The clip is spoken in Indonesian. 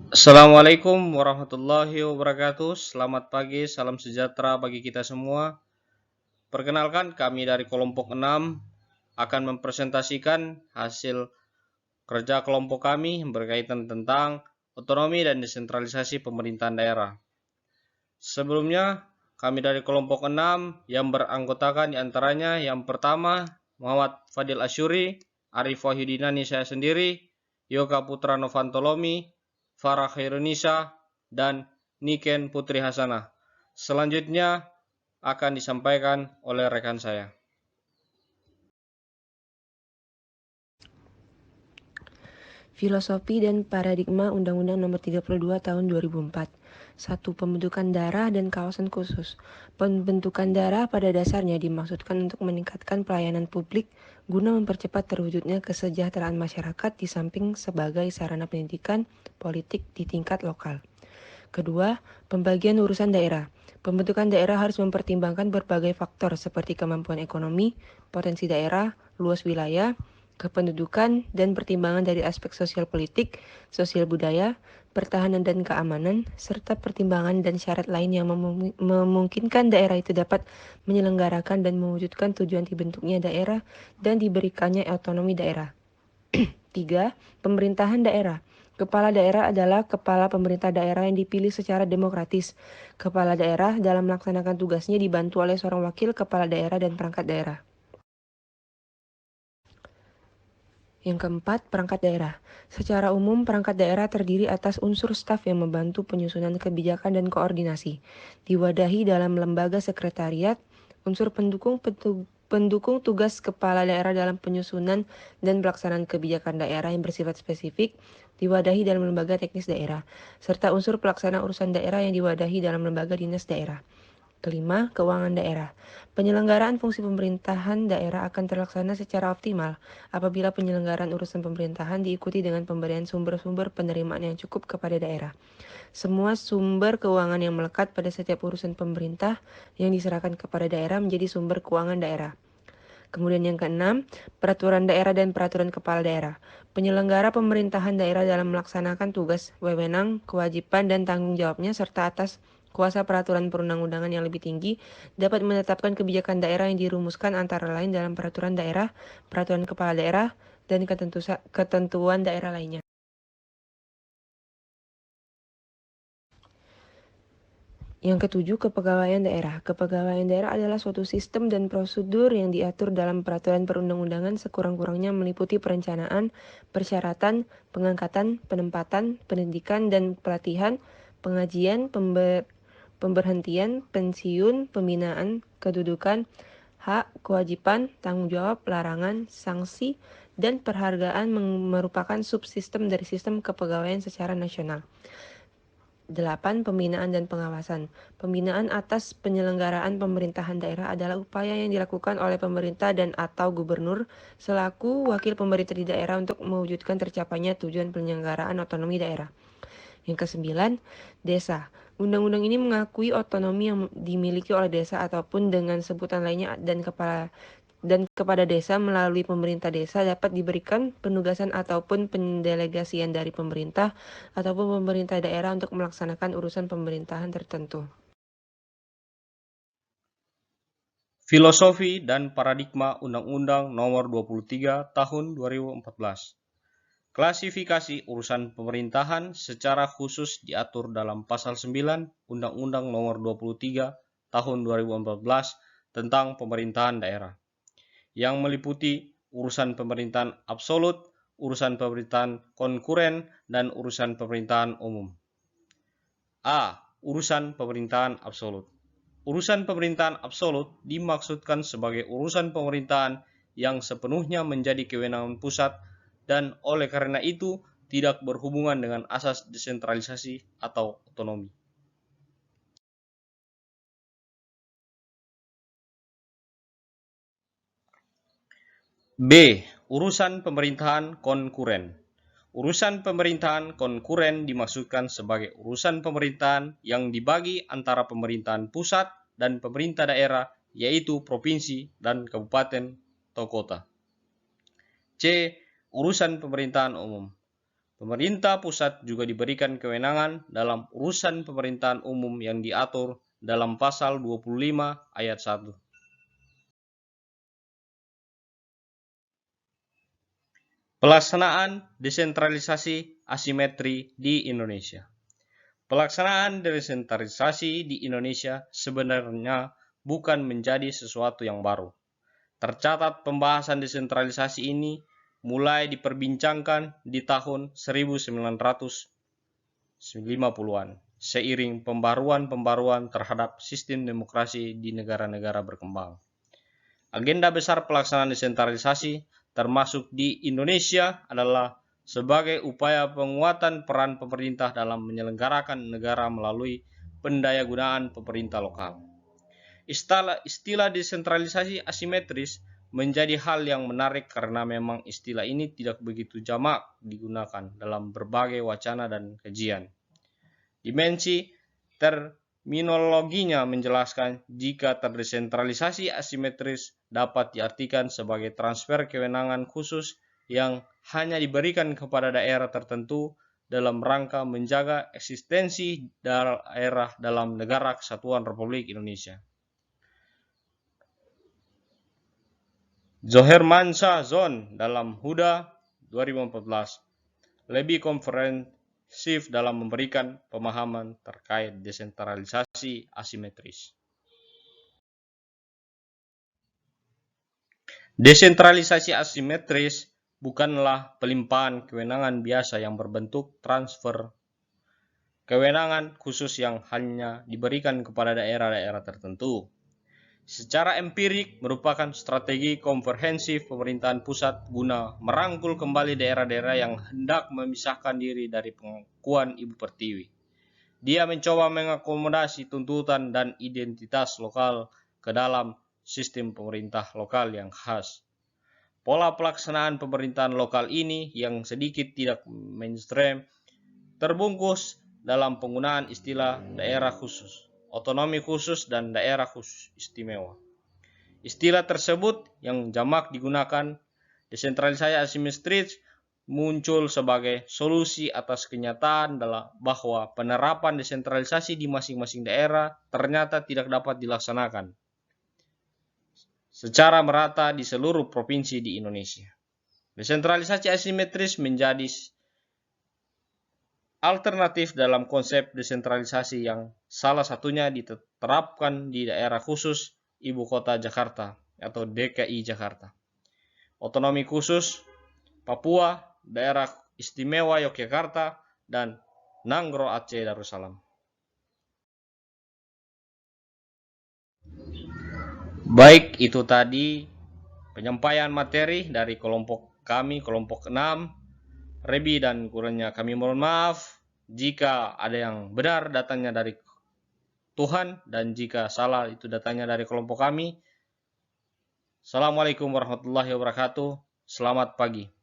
Assalamualaikum warahmatullahi wabarakatuh. Selamat pagi, salam sejahtera bagi kita semua. Perkenalkan, kami dari kelompok 6 akan mempresentasikan hasil kerja kelompok kami berkaitan tentang otonomi dan desentralisasi pemerintahan daerah. Sebelumnya, kami dari kelompok 6 yang beranggotakan diantaranya yang pertama Muhammad Fadil Asyuri, Arif Wahyudinani saya sendiri, Yoga Putra Novantolomi, Farah Khairunisa, dan Niken Putri Hasanah. Selanjutnya akan disampaikan oleh rekan saya. Filosofi dan Paradigma Undang-Undang Nomor 32 Tahun 2004. 1. Pembentukan daerah dan kawasan khusus. Pembentukan daerah pada dasarnya dimaksudkan untuk meningkatkan pelayanan publik guna mempercepat terwujudnya kesejahteraan masyarakat di samping sebagai sarana pendidikan politik di tingkat lokal. Kedua, pembagian urusan daerah. Pembentukan daerah harus mempertimbangkan berbagai faktor seperti kemampuan ekonomi, potensi daerah, luas wilayah, kependudukan, dan pertimbangan dari aspek sosial politik, sosial budaya, pertahanan dan keamanan, serta pertimbangan dan syarat lain yang memungkinkan daerah itu dapat menyelenggarakan dan mewujudkan tujuan dibentuknya daerah dan diberikannya otonomi daerah. 3. Pemerintahan daerah. Kepala daerah adalah kepala pemerintah daerah yang dipilih secara demokratis. Kepala daerah dalam melaksanakan tugasnya dibantu oleh seorang wakil kepala daerah dan perangkat daerah. Yang keempat, perangkat daerah. Secara umum, perangkat daerah terdiri atas unsur staf yang membantu penyusunan kebijakan dan koordinasi. Diwadahi dalam lembaga sekretariat, unsur pendukung tugas kepala daerah dalam penyusunan dan pelaksanaan kebijakan daerah yang bersifat spesifik, diwadahi dalam lembaga teknis daerah, serta unsur pelaksana urusan daerah yang diwadahi dalam lembaga dinas daerah. Kelima, keuangan daerah. Penyelenggaraan fungsi pemerintahan daerah akan terlaksana secara optimal apabila penyelenggaraan urusan pemerintahan diikuti dengan pemberian sumber-sumber penerimaan yang cukup kepada daerah. Semua sumber keuangan yang melekat pada setiap urusan pemerintah yang diserahkan kepada daerah menjadi sumber keuangan daerah. Kemudian yang keenam, peraturan daerah dan peraturan kepala daerah. Penyelenggara pemerintahan daerah dalam melaksanakan tugas, wewenang, kewajiban, dan tanggung jawabnya serta atas kuasa peraturan perundang-undangan yang lebih tinggi dapat menetapkan kebijakan daerah yang dirumuskan antara lain dalam peraturan daerah, peraturan kepala daerah, dan ketentuan daerah lainnya. Yang ketujuh, kepegawaian daerah. Kepegawaian daerah adalah suatu sistem dan prosedur yang diatur dalam peraturan perundang-undangan sekurang-kurangnya meliputi perencanaan, persyaratan, pengangkatan, penempatan, pendidikan dan pelatihan, pengajian, pemberhentian, pensiun, pembinaan, kedudukan, hak, kewajiban, tanggung jawab, larangan, sanksi, dan perhargaan merupakan subsistem dari sistem kepegawaian secara nasional. 8. Pembinaan dan pengawasan. Pembinaan atas penyelenggaraan pemerintahan daerah adalah upaya yang dilakukan oleh pemerintah dan atau gubernur selaku wakil pemerintah di daerah untuk mewujudkan tercapainya tujuan penyelenggaraan otonomi daerah. Yang kesembilan, desa. Undang-undang ini mengakui otonomi yang dimiliki oleh desa ataupun dengan sebutan lainnya dan kepada desa melalui pemerintah desa dapat diberikan penugasan ataupun pendelegasian dari pemerintah ataupun pemerintah daerah untuk melaksanakan urusan pemerintahan tertentu. Filosofi dan Paradigma Undang-Undang Nomor 23 Tahun 2014. Klasifikasi urusan pemerintahan secara khusus diatur dalam Pasal 9 Undang-Undang Nomor 23 Tahun 2014 tentang pemerintahan daerah, yang meliputi urusan pemerintahan absolut, urusan pemerintahan konkuren, dan urusan pemerintahan umum. A. Urusan pemerintahan absolut. Urusan pemerintahan absolut dimaksudkan sebagai urusan pemerintahan yang sepenuhnya menjadi kewenangan pusat dan oleh karena itu tidak berhubungan dengan asas desentralisasi atau otonomi. B. Urusan pemerintahan konkuren. Urusan pemerintahan konkuren dimaksudkan sebagai urusan pemerintahan yang dibagi antara pemerintahan pusat dan pemerintah daerah, yaitu provinsi dan kabupaten atau kota. C. Urusan pemerintahan umum. Pemerintah pusat juga diberikan kewenangan dalam urusan pemerintahan umum yang diatur dalam pasal 25 ayat 1. Pelaksanaan desentralisasi asimetri di Indonesia. Pelaksanaan desentralisasi di Indonesia sebenarnya bukan menjadi sesuatu yang baru. Tercatat pembahasan desentralisasi ini mulai diperbincangkan di tahun 1950-an seiring pembaruan-pembaruan terhadap sistem demokrasi di negara-negara berkembang. Agenda besar pelaksanaan desentralisasi termasuk di Indonesia adalah sebagai upaya penguatan peran pemerintah dalam menyelenggarakan negara melalui pendayagunaan pemerintah lokal. Istilah desentralisasi asimetris menjadi hal yang menarik karena memang istilah ini tidak begitu jamak digunakan dalam berbagai wacana dan kajian. Dimensi terminologinya menjelaskan jika terdesentralisasi asimetris dapat diartikan sebagai transfer kewenangan khusus yang hanya diberikan kepada daerah tertentu dalam rangka menjaga eksistensi daerah dalam negara kesatuan Republik Indonesia. Zohermansyah Zon dalam Huda 2014 lebih komprehensif dalam memberikan pemahaman terkait desentralisasi asimetris. Desentralisasi asimetris bukanlah pelimpahan kewenangan biasa yang berbentuk transfer kewenangan khusus yang hanya diberikan kepada daerah-daerah tertentu. Secara empirik merupakan strategi komprehensif pemerintahan pusat guna merangkul kembali daerah-daerah yang hendak memisahkan diri dari pengakuan Ibu Pertiwi. Dia mencoba mengakomodasi tuntutan dan identitas lokal ke dalam sistem pemerintah lokal yang khas. Pola pelaksanaan pemerintahan lokal ini yang sedikit tidak mainstream terbungkus dalam penggunaan istilah daerah khusus, otonomi khusus, dan daerah khusus istimewa. Istilah tersebut yang jamak digunakan, desentralisasi asimetris, muncul sebagai solusi atas kenyataan bahwa penerapan desentralisasi di masing-masing daerah ternyata tidak dapat dilaksanakan secara merata di seluruh provinsi di Indonesia. Desentralisasi asimetris menjadi alternatif dalam konsep desentralisasi yang salah satunya diterapkan di daerah khusus Ibu Kota Jakarta atau DKI Jakarta, otonomi khusus Papua, daerah istimewa Yogyakarta, dan Nanggro Aceh Darussalam. Baik, itu tadi penyampaian materi dari kelompok kami, kelompok 6. Lebih dan kurangnya kami mohon maaf. Jika ada yang benar datangnya dari Tuhan dan jika salah itu datangnya dari kelompok kami. Assalamualaikum warahmatullahi wabarakatuh. Selamat pagi.